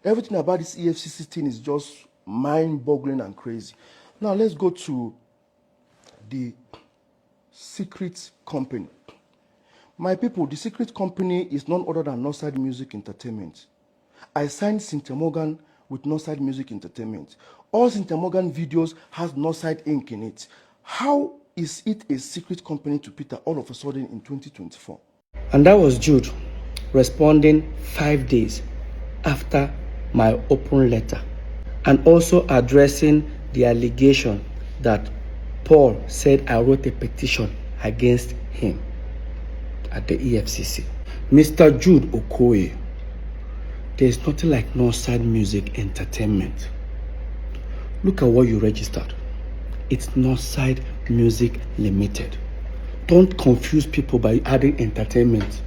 Everything about this EFCC thing is just mind-boggling and crazy. Now let's go to the secret company. My people, the secret company is none other than Northside Music Entertainment. I signed Cynthia Morgan with Northside Music Entertainment. All Cynthia Morgan videos has Northside Inc. in it. How is it a secret company to Peter all of a sudden in 2024? And that was Jude responding 5 days after my open letter, and also addressing the allegation that Paul said I wrote a petition against him at the EFCC. Mr. Jude Okoye, there's nothing like Northside Music Entertainment. Look at what you registered. It's Northside Music Limited. Don't confuse people by adding entertainment.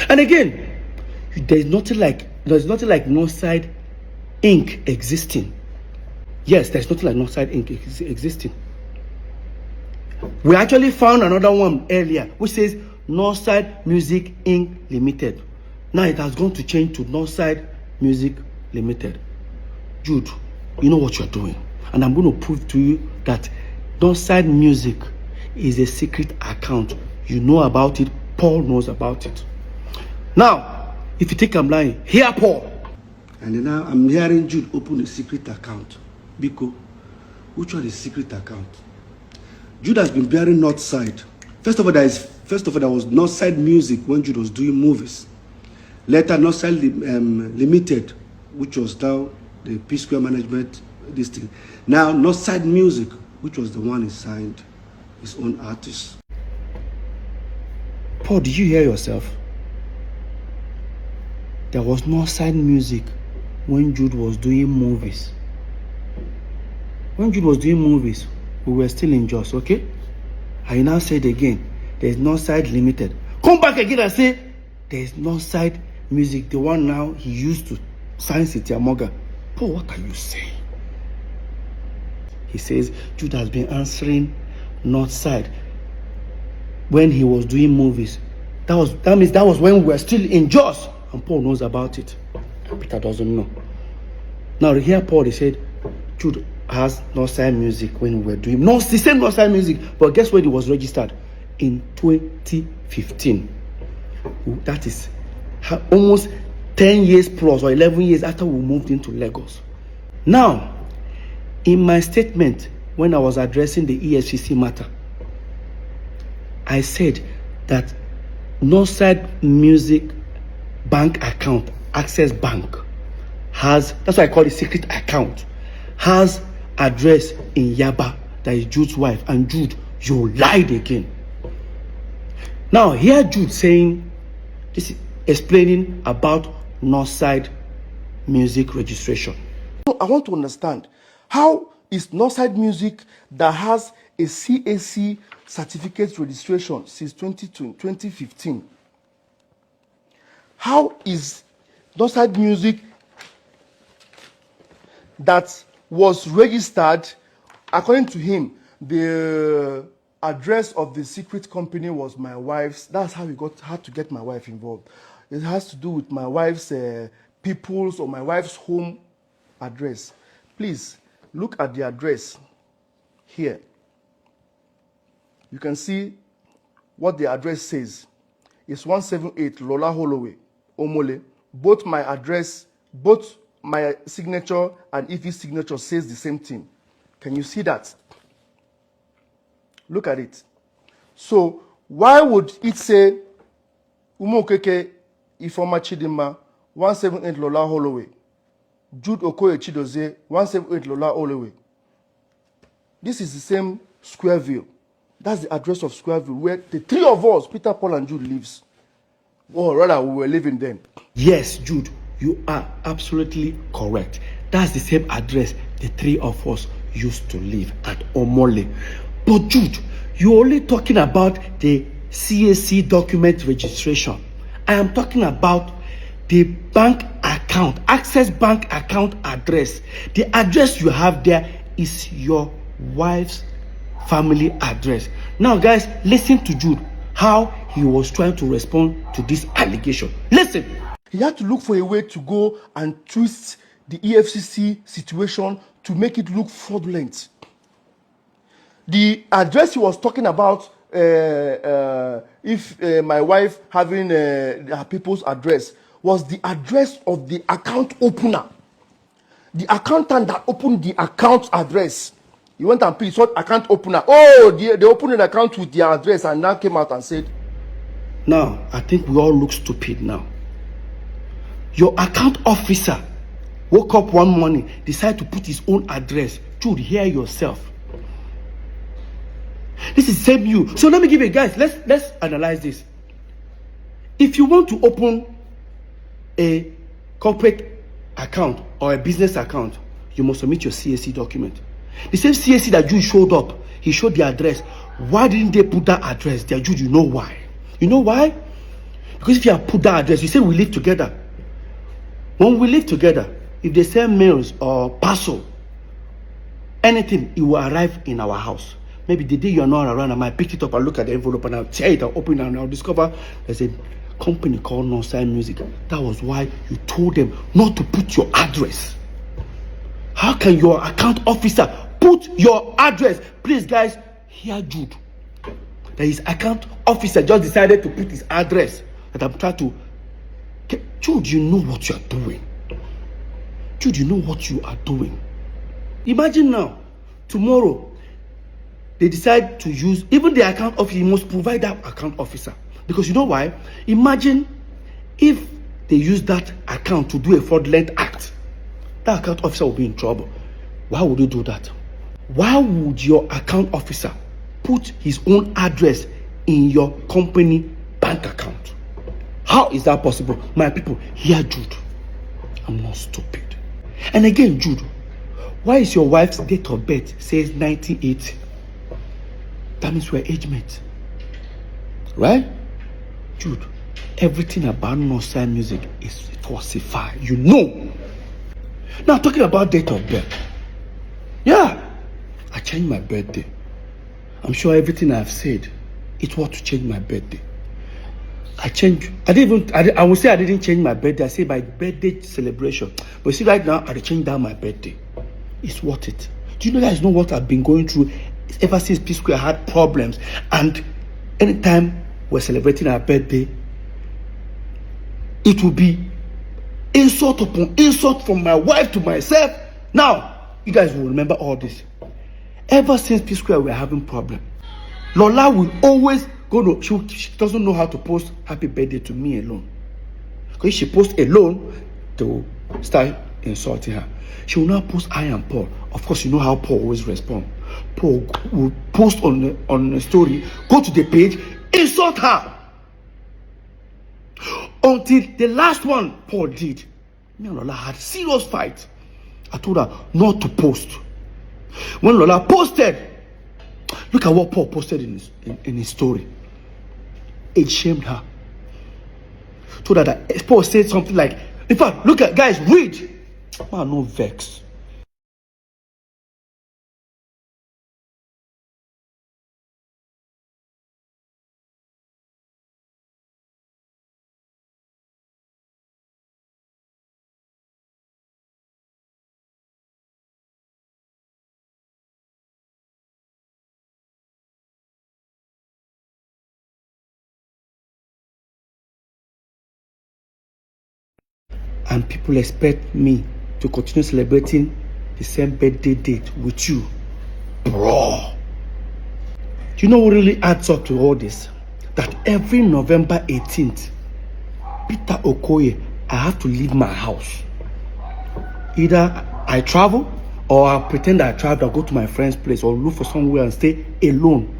And again, there's nothing like Northside Inc. existing. Yes, there's nothing like Northside Inc. existing. We actually found another one earlier which says Northside Music Inc. Limited. Now it has gone to change to Northside Music Limited. Jude, you know what you're doing. And I'm going to prove to you that Northside Music is a secret account. You know about it. Paul knows about it. Now, if you think I'm lying, hear Paul. And now I'm hearing Jude open a secret account. Biko, which one is secret account? Jude has been bearing Northside. First of all, there was Northside Music when Jude was doing movies. Later, Northside Limited, which was now the P Square Management district. Now, Northside Music, which was the one he signed his own artist. Paul, did you hear yourself? There was Northside Music when Jude was doing movies. When Jude was doing movies, we were still in Jos, okay? I now said again, there's Northside Limited. Come back again and say, there's Northside Music, the one now he used to sign Cynthia Morgan. Paul, what are you saying? He says Jude has been answering Northside when he was doing movies. That means that was when we were still in Jos, and Paul knows about it. Peter doesn't know. Now here Paul, he said Jude has Northside Music when we were doing the same Northside Music, but guess when it was registered? In 2015. That is almost 10 years plus or 11 years after we moved into Lagos. Now, in my statement when I was addressing the EFCC matter, I said that Northside Music bank account, Access Bank, has, that's why I call it secret account, has address in Yaba, that is Jude's wife. And Jude, you lied again. Now here Jude saying, this is explaining about Northside Music registration. I want to understand, how is Northside Music that has a CAC certificate registration since 2015? How is Northside Music that was registered, according to him, the address of the secret company was my wife's. That's how he had to get my wife involved. It has to do with my wife's people's or my wife's home address. Please look at the address here. You can see what the address says. It's 178 Lola Holloway, Omole. Both my address, both my signature and Ife's signature says the same thing. Can you see that? Look at it. So why would it say Umokeke Ifoma Chidima 178 Lola Holloway, Jude Okoye Chidozie 178 Lola Holloway? This is the same Squareville. That's the address of Squareville where the three of us, Peter, Paul, and Jude, lives. Or rather, we were living then. Yes, Jude, you are absolutely correct. That's the same address the three of us used to live at Omole. But Jude, you're only talking about the CAC document registration. I am talking about the bank account, Access Bank account address. The address you have there is your wife's family address. Now, guys, listen to Jude, how he was trying to respond to this allegation. Listen. He had to look for a way to go and twist the EFCC situation to make it look fraudulent. The address he was talking about, if my wife having her people's address, was the address of the account opener. The accountant that opened the account address. He went and paid, saw account opener. Oh, they opened an account with their address and now came out and said, now, I think we all look stupid now. Your account officer woke up one morning, decided to put his own address. Jude, hear yourself. This is same you. So let me give you guys, let's analyze this. If you want to open a corporate account or a business account, you must submit your CAC document. The same CAC that Jude showed up, he showed the address. Why didn't they put that address there? Jude, you know why? You know why? Because if you have put that address, you say we live together. When we live together, if they send mails or parcel, anything, it will arrive in our house. Maybe the day you are not around, I might pick it up and look at the envelope and I'll tear it, I'll open it and I'll discover there's a company called Non-Sign Music. That was why you told them not to put your address. How can your account officer put your address? Please, guys, hear Jude. That his account officer just decided to put his address. That I'm trying to. Jude, you know what you are doing. Jude, you know what you are doing. Imagine now, tomorrow, they decide to use, even the account officer, you must provide that account officer. Because you know why? Imagine if they use that account to do a fraudulent act. That account officer will be in trouble. Why would you do that? Why would your account officer put his own address in your company bank account? How is that possible? My people, hear Jude. I'm not stupid. And again, Jude, why is your wife's date of birth says 1980? That means we're age mates. Right? Jude, everything about Non-Sign Music is falsified. You know. Now, talking about date of birth. Yeah, I changed my birthday. I'm sure everything I've said, it was to change my birthday. I would say I didn't change my birthday. I say my birthday celebration. But see, right now, I changed down my birthday. It's worth it. Do you guys know what I've been going through ever since P Square had problems? And anytime we're celebrating our birthday, it will be insult upon insult from my wife to myself. Now, you guys will remember all this. Ever since P Square, we're having problem. Lola will always go to, she doesn't know how to post happy birthday to me alone. Because if she posts alone, they will start insulting her. She will now post I and Paul. Of course, you know how Paul always responds. Paul will post on a story, go to the page, insult her. Until the last one Paul did. Me and Lola had serious fight. I told her not to post. When Lola posted, look at what Paul posted in his story. It shamed her. Told her that Paul said something like, in fact, look at, guys, read. Man, no vex. And people expect me to continue celebrating the same birthday date with you. Bro. Do you know what really adds up to all this? That every November 18th, Peter Okoye, I have to leave my house. Either I travel or I pretend I travel, I'll go to my friend's place or look for somewhere and stay alone.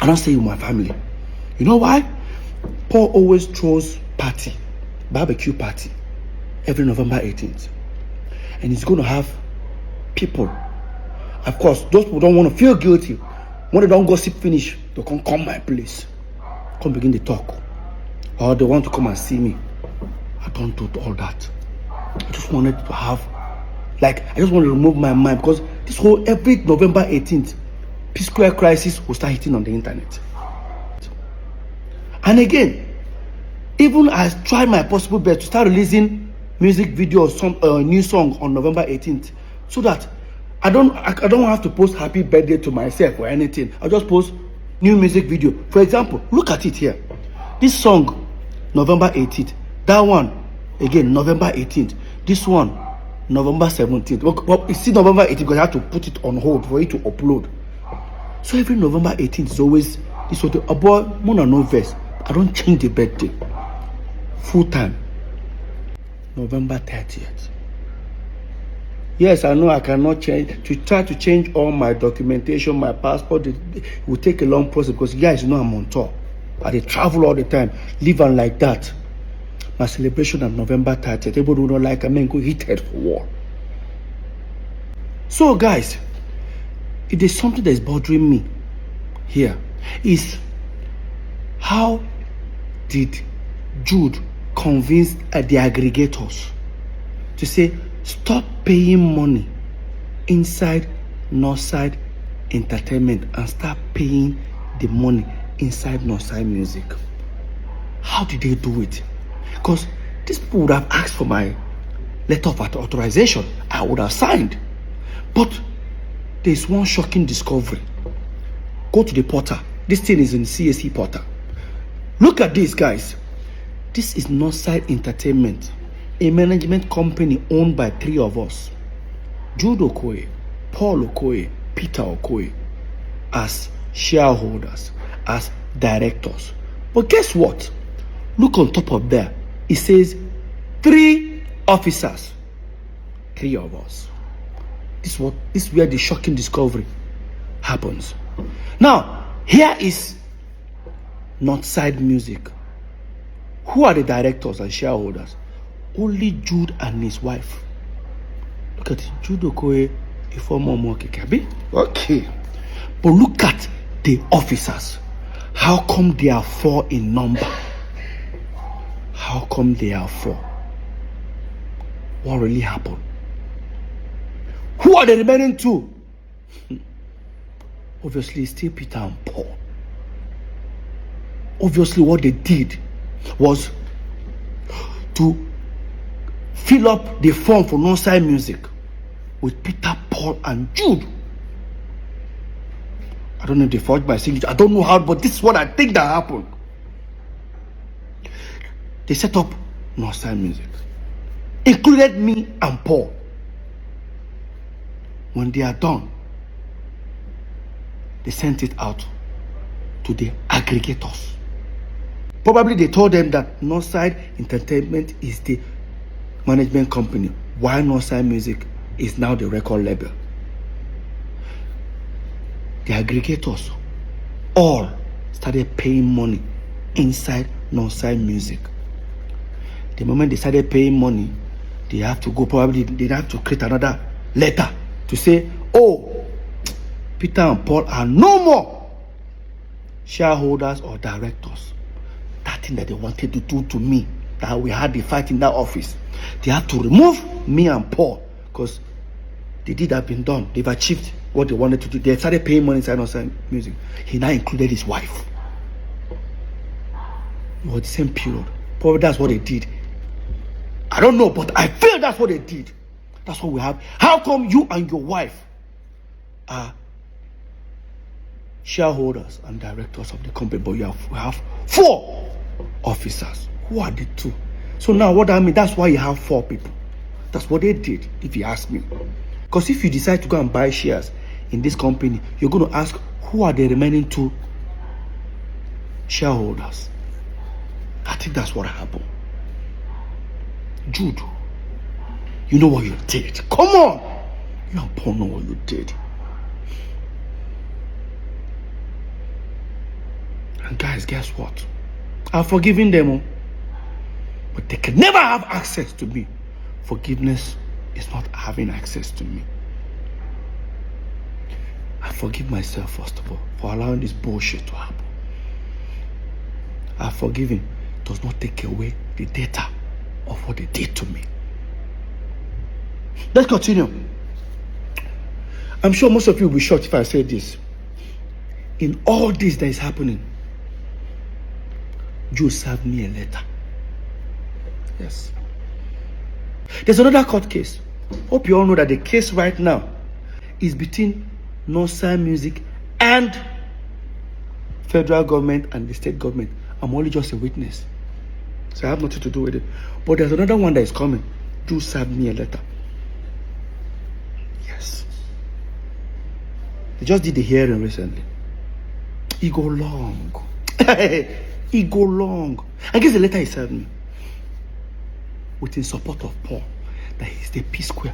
I don't stay with my family. You know why? Paul always throws party. Barbecue party every November 18th, and he's going to have people. Of course, those who don't want to feel guilty, when they don't gossip finish, they can come my place, come begin to talk, or they want to come and see me. I don't do all that. I just wanted to have, I just want to remove my mind, because this whole every November 18th, P Square crisis will start hitting on the internet. And again, Even I tried my possible best to start releasing music video or some new song on November 18th, so that I don't have to post happy birthday to myself or anything. I'll just post new music video. For example, look at it here. This song, November 18th. That one, again, November 18th. This one, November 17th. Well, it's still November 18th because I have to put it on hold for it to upload. So every November 18th is always this sort of about Mona no verse. I don't change the birthday. Full time. November 30th. Yes, I know I cannot change. To try to change all my documentation, my passport, it will take a long process because you guys know I'm on tour. I travel all the time, live on like that. My celebration on November 30th. Everybody who don't like, I mean, go hit head for war. So, guys, it is something that is bothering me here. Is how did Jude convince the aggregators to say stop paying money inside Northside Entertainment and start paying the money inside Northside Music? How did they do it? Because these people would have asked for my letter of authorization. I would have signed. But there's one shocking discovery. Go to the portal. This thing is in CSE portal. Look at this, guys. This is Northside Entertainment, a management company owned by 3 of us. Jude Okoye, Paul Okoye, Peter Okoye, as shareholders, as directors. But guess what? Look on top of there. It says 3 officers. 3 of us. This is where the shocking discovery happens. Now, here is Northside Music. Who are the directors and shareholders? Only Jude and his wife. Look at it. Jude Okoye, a former Mokekabi. Okay. But look at the officers. How come they are 4 in number? How come they are 4? What really happened? Who are the remaining 2? Obviously, still Peter and Paul. Obviously, what they did was to fill up the form for Northside Music with Peter, Paul, and Jude. I don't know if they forged my signature. I don't know how, but this is what I think that happened. They set up Northside Music, included me and Paul. When they are done, they sent it out to the aggregators. Probably they told them that Northside Entertainment is the management company, while Northside Music is now the record label. The aggregators all started paying money inside Northside Music. The moment they started paying money, they have to go, probably they have to create another letter to say, oh, Peter and Paul are no more shareholders or directors. That thing that they wanted to do to me, that we had the fight in that office, they had to remove me and Paul because the deed had been done. They've achieved what they wanted to do. They started paying money inside Northside Music. He now included his wife. It was the same period. Probably that's what they did. I don't know, but I feel that's what they did. That's what we have. How come you and your wife are shareholders and directors of the company, but we have 4 officers? Who are the 2? So now what I mean, that's why you have 4 people. That's what they did, if you ask me. Because if you decide to go and buy shares in this company, you're going to ask, who are the remaining 2 shareholders? I think that's what happened. Jude, you know what you did. Come on. You and Paul know what you did. And guys, guess what? I've forgiven them, but they can never have access to me. Forgiveness is not having access to me. I forgive myself, first of all, for allowing this bullshit to happen. I've forgiven does not take away the data of what they did to me. Let's continue. I'm sure most of you will be shocked if I say this. In all this that is happening, Jude served me a letter Yes. There's another court case. Hope you all know that the case right now is between Northside Music and federal government and the state government. I'm only just a witness, so I have nothing to do with it. But there's another one that is coming. Do serve me a letter. Yes. They just did the hearing recently. It go long. It go long. I guess the letter he served me with in support of Paul, that he's the P Square.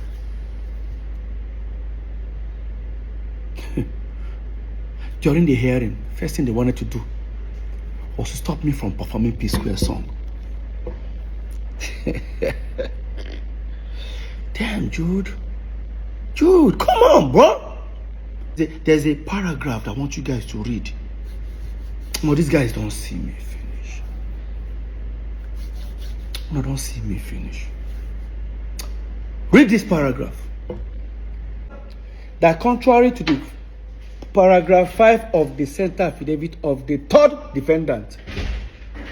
During the hearing, first thing they wanted to do was to stop me from performing P Square song. Damn, Jude. Jude, come on, bro. There's a paragraph I want you guys to read. No, these guys don't see me finish. No, don't see me finish. Read this paragraph. That contrary to the paragraph 5 of the center affidavit of the third defendant,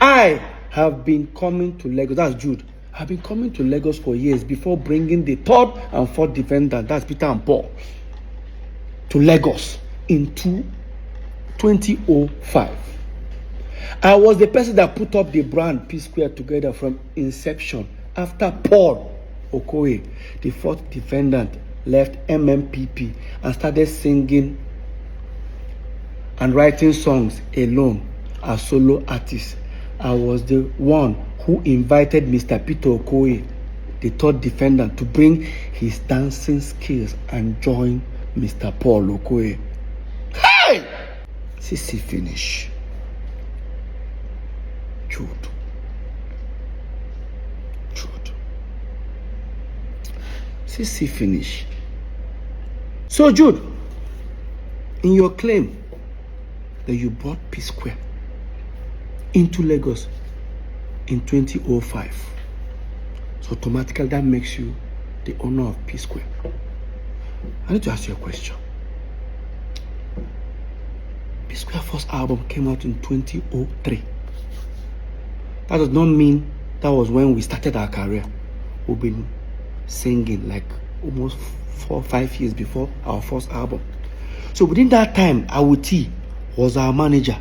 I have been coming to Lagos. That's Jude. I've been coming to Lagos for years before bringing the third and fourth defendant, that's Peter and Paul, to Lagos in 2005. I was the person that put up the brand P Square together from inception after Paul Okoye, the fourth defendant, left MMPP and started singing and writing songs alone as solo artist. I was the one who invited Mr. Peter Okoye, the third defendant, to bring his dancing skills and join Mr. Paul Okoye. Hey! CC finish. Jude. CC finish. So Jude, in your claim that you brought P Square into Lagos in 2005, so automatically that makes you the owner of P Square. I need to ask you a question. P Square first album came out in 2003. That does not mean that was when we started our career. We've been singing like almost 4 or 5 years before our first album. So within that time, Awuti was our manager.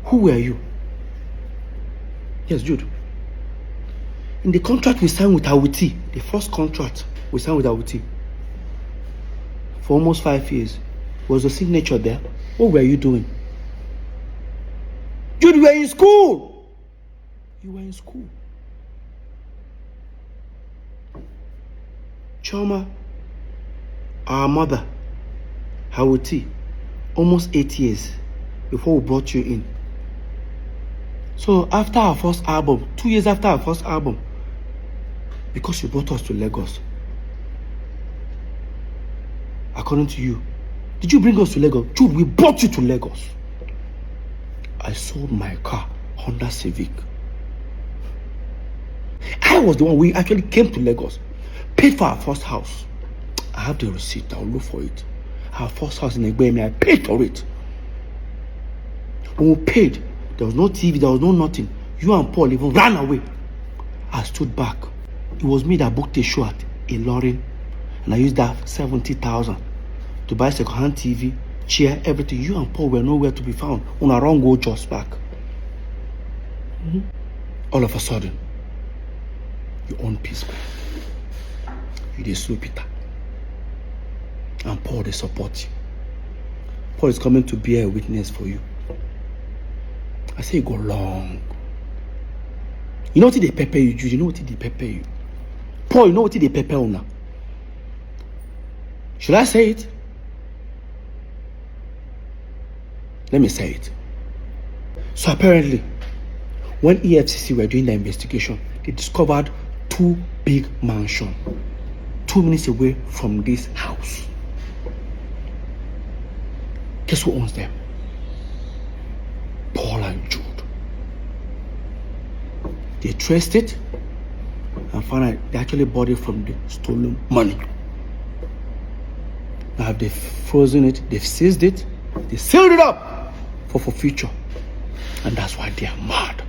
Who were you? Yes, Jude. In the contract we signed with Awuti, the first contract we signed with Awuti for almost 5 years, was the signature there? What were you doing? Jude, you were in school. You were in school. Choma, our mother, Awuti, almost 8 years before we brought you in. So after our first album, 2 years after our first album, because you brought us to Lagos, according to you, did you bring us to Lagos? Jude, we brought you to Lagos. I sold my car, Honda Civic. I was the one, we actually came to Lagos, paid for our first house. I have the receipt, I'll look for it. Our first house in Egbemi, I paid for it. When we paid, there was no TV, there was no nothing. You and Paul even ran away. I stood back. It was me that booked a show at Ilorin, and I used that 70,000 to buy second-hand TV, chair, everything. You and Paul were nowhere to be found. On our own go just back. All of a sudden, you own P Square. You dey sue Peter. And Paul, they support you. Paul is coming to bear a witness for you. I say you go long. You know what they pepper you, Jude? You know what they pepper you? Paul, you know what they pepper you now? Should I say it? Let me say it. So apparently, when EFCC were doing the investigation, they discovered 2 big mansions 2 minutes away from this house. Guess who owns them? Paul and Jude. They traced it and found out they actually bought it from the stolen money. Now they've frozen it, they've seized it, they sealed it up for future. And that's why they are mad.